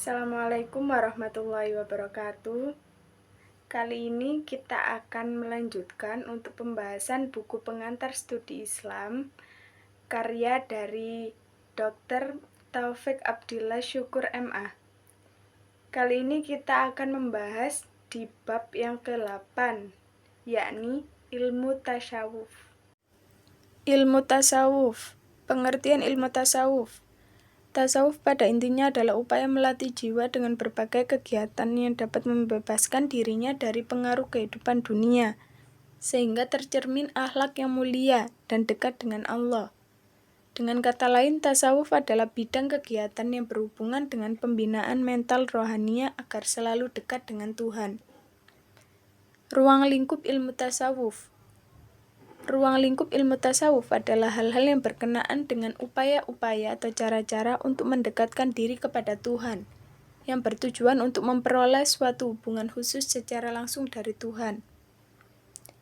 Assalamualaikum warahmatullahi wabarakatuh. Kali ini kita akan melanjutkan untuk pembahasan buku pengantar studi Islam karya dari Dr. Taufik Abdillah Syukur MA. Kali ini kita akan membahas di bab yang ke-8, yakni ilmu tasawuf. Ilmu tasawuf. Pengertian ilmu tasawuf. Tasawuf pada intinya adalah upaya melatih jiwa dengan berbagai kegiatan yang dapat membebaskan dirinya dari pengaruh kehidupan dunia, sehingga tercermin akhlak yang mulia dan dekat dengan Allah. Dengan kata lain, tasawuf adalah bidang kegiatan yang berhubungan dengan pembinaan mental rohania agar selalu dekat dengan Tuhan. Ruang lingkup ilmu tasawuf. Ruang lingkup ilmu tasawuf adalah hal-hal yang berkenaan dengan upaya-upaya atau cara-cara untuk mendekatkan diri kepada Tuhan, yang bertujuan untuk memperoleh suatu hubungan khusus secara langsung dari Tuhan.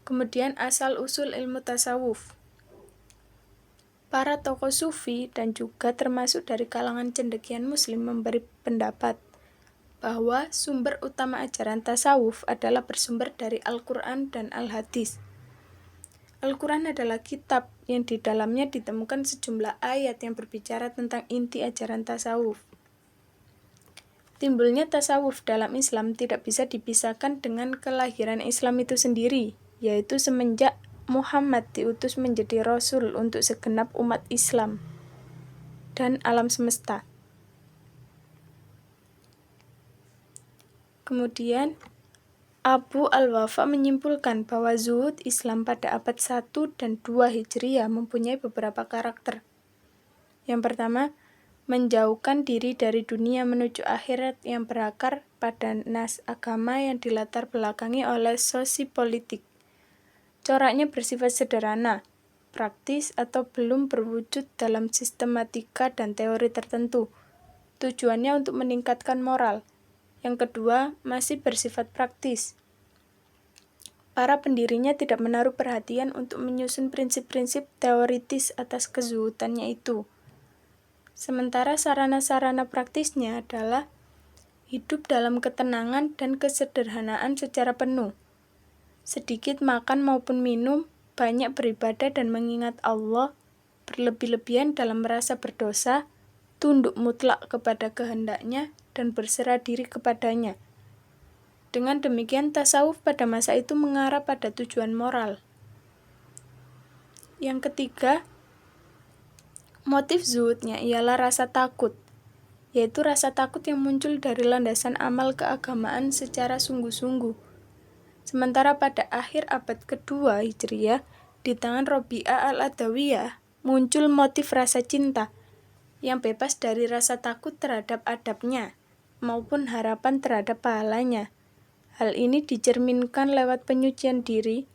Kemudian asal-usul ilmu tasawuf. Para tokoh sufi dan juga termasuk dari kalangan cendekian muslim memberi pendapat bahwa sumber utama ajaran tasawuf adalah bersumber dari Al-Quran dan Al-Hadis. Al-Quran adalah kitab yang di dalamnya ditemukan sejumlah ayat yang berbicara tentang inti ajaran tasawuf. Timbulnya tasawuf dalam Islam tidak bisa dipisahkan dengan kelahiran Islam itu sendiri, yaitu semenjak Muhammad diutus menjadi Rasul untuk segenap umat Islam dan alam semesta. Kemudian, Abu Al-Wafa menyimpulkan bahwa zuhud Islam pada abad 1 dan 2 Hijriah mempunyai beberapa karakter. Yang pertama, menjauhkan diri dari dunia menuju akhirat yang berakar pada nas agama yang dilatar belakangi oleh sosipolitik. Coraknya bersifat sederhana, praktis atau belum berwujud dalam sistematika dan teori tertentu. Tujuannya untuk meningkatkan moral. Yang kedua, masih bersifat praktis. Para pendirinya tidak menaruh perhatian untuk menyusun prinsip-prinsip teoritis atas kezuhudannya itu. Sementara sarana-sarana praktisnya adalah hidup dalam ketenangan dan kesederhanaan secara penuh. Sedikit makan maupun minum, banyak beribadah dan mengingat Allah, berlebih-lebihan dalam merasa berdosa, tunduk mutlak kepada kehendaknya, dan berserah diri kepadanya. Dengan demikian, tasawuf pada masa itu mengarah pada tujuan moral. Yang ketiga, motif zuhudnya ialah rasa takut, yaitu rasa takut yang muncul dari landasan amal keagamaan secara sungguh-sungguh. Sementara pada akhir abad kedua Hijriah, di tangan Robi'ah al-Adawiyah, muncul motif rasa cinta, yang bebas dari rasa takut terhadap adabnya, maupun harapan terhadap pahalanya. Hal ini dicerminkan lewat penyucian diri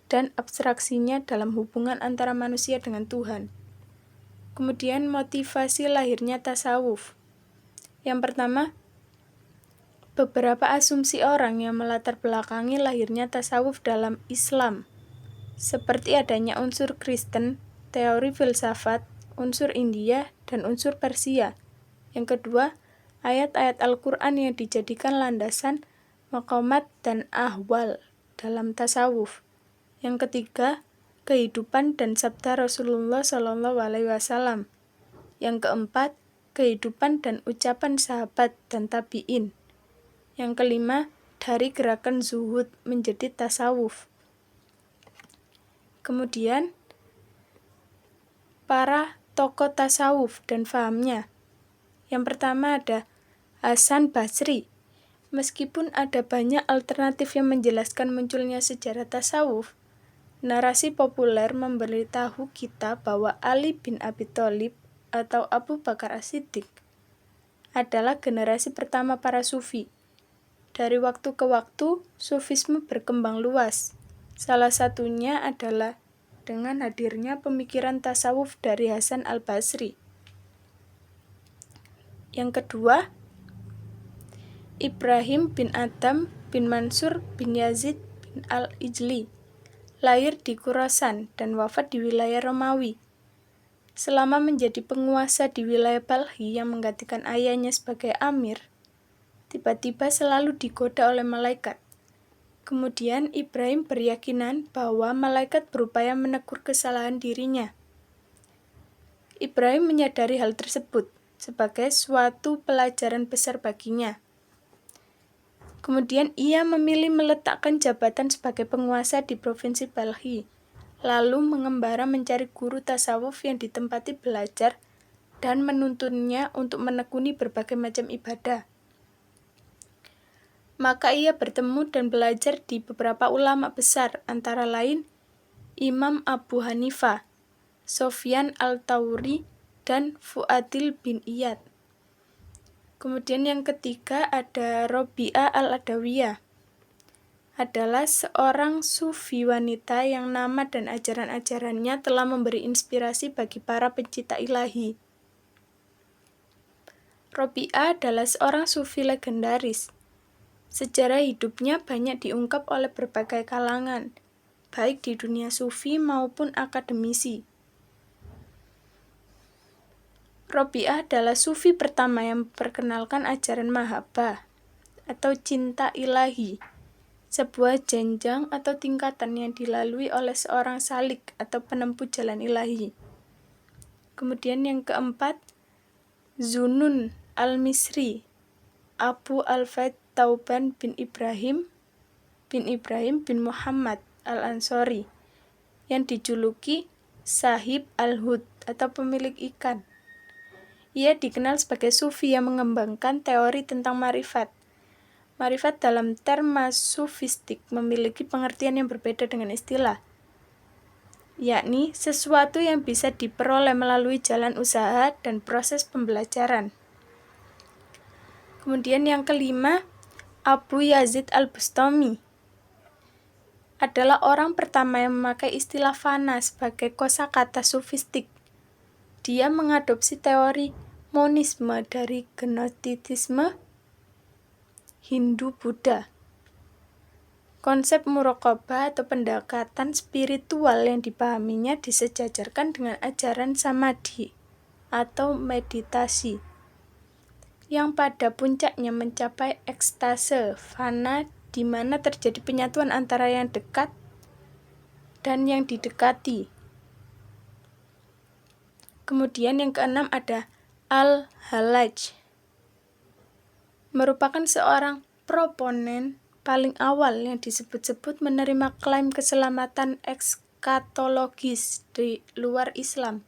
dan abstraksinya dalam hubungan antara manusia dengan Tuhan. Kemudian motivasi lahirnya tasawuf. Yang pertama, beberapa asumsi orang yang melatar belakangi lahirnya tasawuf dalam Islam, seperti adanya unsur Kristen, teori filsafat, unsur India, dan unsur Persia. Yang kedua, ayat-ayat Al-Quran yang dijadikan landasan maqamat dan ahwal dalam tasawuf. Yang ketiga, kehidupan dan sabda Rasulullah SAW. Yang keempat, kehidupan dan ucapan sahabat dan tabi'in. Yang kelima, dari gerakan zuhud menjadi tasawuf. Kemudian, para tokoh tasawuf dan fahamnya. Yang pertama ada Hasan Basri. Meskipun ada banyak alternatif yang menjelaskan munculnya sejarah tasawuf, narasi populer memberitahu kita bahwa Ali bin Abi Thalib atau Abu Bakar As-Siddiq adalah generasi pertama para sufi. Dari waktu ke waktu, sufisme berkembang luas. Salah satunya adalah dengan hadirnya pemikiran tasawuf dari Hasan al-Basri. Yang kedua, Ibrahim bin Adam bin Mansur bin Yazid bin al-Ijli, lahir di Khurasan dan wafat di wilayah Romawi. Selama menjadi penguasa di wilayah Balkhi yang menggantikan ayahnya sebagai amir, tiba-tiba selalu digoda oleh malaikat. Kemudian Ibrahim berkeyakinan bahwa malaikat berupaya menegur kesalahan dirinya. Ibrahim menyadari hal tersebut sebagai suatu pelajaran besar baginya. Kemudian ia memilih meletakkan jabatan sebagai penguasa di provinsi Balkhi, lalu mengembara mencari guru tasawuf yang ditempati belajar dan menuntunnya untuk menekuni berbagai macam ibadah. Maka ia bertemu dan belajar di beberapa ulama besar, antara lain Imam Abu Hanifah, Sofyan al-Thawri, dan Fuadil bin Iyad. Kemudian yang ketiga ada Robi'ah al-Adawiyah. Adalah seorang sufi wanita yang nama dan ajaran-ajarannya telah memberi inspirasi bagi para pencipta ilahi. Robi'ah adalah seorang sufi legendaris. Sejarah hidupnya banyak diungkap oleh berbagai kalangan, baik di dunia sufi maupun akademisi. Robi'ah adalah sufi pertama yang memperkenalkan ajaran mahabbah atau cinta ilahi, sebuah jenjang atau tingkatan yang dilalui oleh seorang salik atau penempuh jalan ilahi. Kemudian yang keempat, Zunun al-Misri, Abu al-Faid Tauban bin Ibrahim bin Muhammad al-Ansori, yang dijuluki Sahib al-Hud atau pemilik ikan. Ia dikenal sebagai sufi yang mengembangkan teori tentang marifat. Marifat dalam terma sufistik memiliki pengertian yang berbeda dengan istilah, yakni sesuatu yang bisa diperoleh melalui jalan usaha dan proses pembelajaran. Kemudian yang kelima, Abu Yazid al-Bustami adalah orang pertama yang memakai istilah fana sebagai kosakata sufistik. Dia mengadopsi teori monisme dari gnostitisme Hindu-Buddha. Konsep muraqabah atau pendekatan spiritual yang dipahaminya disejajarkan dengan ajaran samadhi atau meditasi, yang pada puncaknya mencapai ekstase fana di mana terjadi penyatuan antara yang dekat dan yang didekati. Kemudian yang keenam ada Al-Hallaj, merupakan seorang proponen paling awal yang disebut-sebut menerima klaim keselamatan ekskatologis di luar Islam.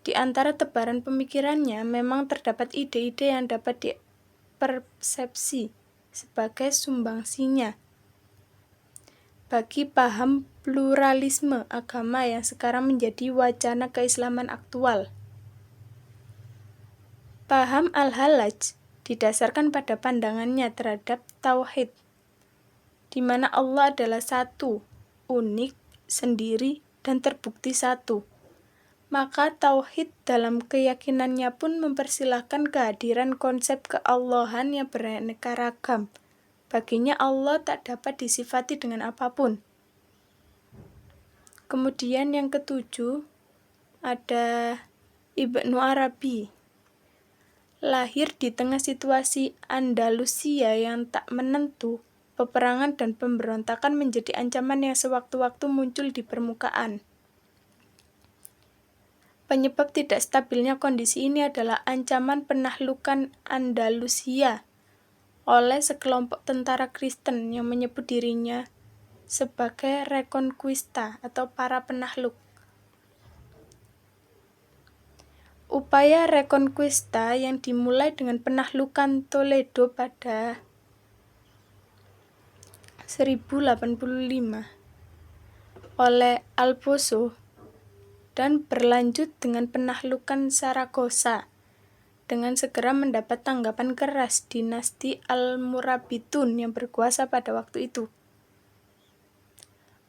Di antara tebaran pemikirannya memang terdapat ide-ide yang dapat dipersepsi sebagai sumbangsinya bagi paham pluralisme agama yang sekarang menjadi wacana keislaman aktual. Paham Al-Hallaj didasarkan pada pandangannya terhadap tauhid, di mana Allah adalah satu, unik, sendiri, dan terbukti satu. Maka tauhid dalam keyakinannya pun mempersilahkan kehadiran konsep keallahan yang beraneka ragam. Baginya Allah tak dapat disifati dengan apapun. Kemudian yang ketujuh ada Ibnu Arabi. Lahir di tengah situasi Andalusia yang tak menentu, peperangan dan pemberontakan menjadi ancaman yang sewaktu-waktu muncul di permukaan. Penyebab tidak stabilnya kondisi ini adalah ancaman penaklukan Andalusia oleh sekelompok tentara Kristen yang menyebut dirinya sebagai Reconquista atau para penakluk. Upaya Reconquista yang dimulai dengan penaklukan Toledo pada 1085 oleh Alfonso dan berlanjut dengan penaklukan Saragossa dengan segera mendapat tanggapan keras dinasti Almurabitun yang berkuasa pada waktu itu.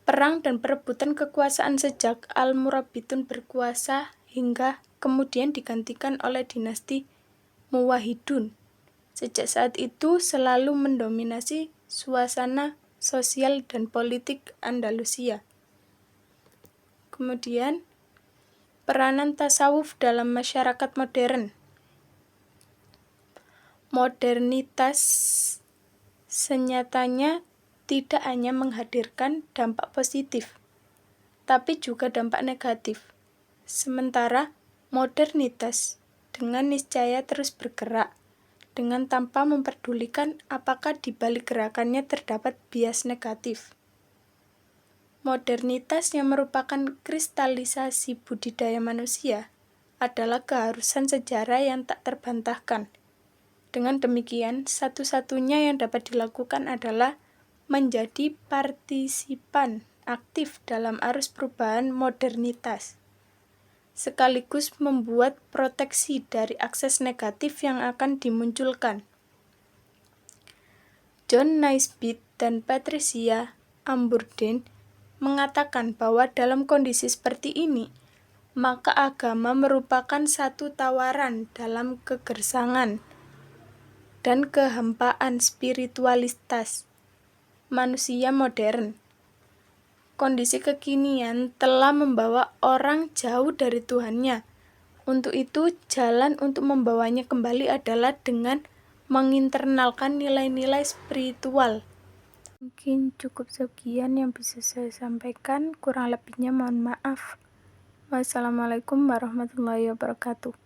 Perang dan perebutan kekuasaan sejak Almurabitun berkuasa hingga kemudian digantikan oleh dinasti Muwahhidun. Sejak saat itu selalu mendominasi suasana sosial dan politik Andalusia. Kemudian peranan tasawuf dalam masyarakat modern. Modernitas senyatanya tidak hanya menghadirkan dampak positif, tapi juga dampak negatif. Sementara modernitas dengan niscaya terus bergerak, dengan tanpa memperdulikan apakah di balik gerakannya terdapat bias negatif. Modernitas yang merupakan kristalisasi budidaya manusia adalah keharusan sejarah yang tak terbantahkan. Dengan demikian, satu-satunya yang dapat dilakukan adalah menjadi partisipan aktif dalam arus perubahan modernitas, sekaligus membuat proteksi dari akses negatif yang akan dimunculkan. John Naisbitt dan Patricia Amburden mengatakan bahwa dalam kondisi seperti ini, maka agama merupakan satu tawaran dalam kegersangan dan kehampaan spiritualitas manusia modern. Kondisi kekinian telah membawa orang jauh dari Tuhannya. Untuk itu, jalan untuk membawanya kembali adalah dengan menginternalkan nilai-nilai spiritual. Mungkin cukup sekian yang bisa saya sampaikan, kurang lebihnya mohon maaf. Wassalamualaikum warahmatullahi wabarakatuh.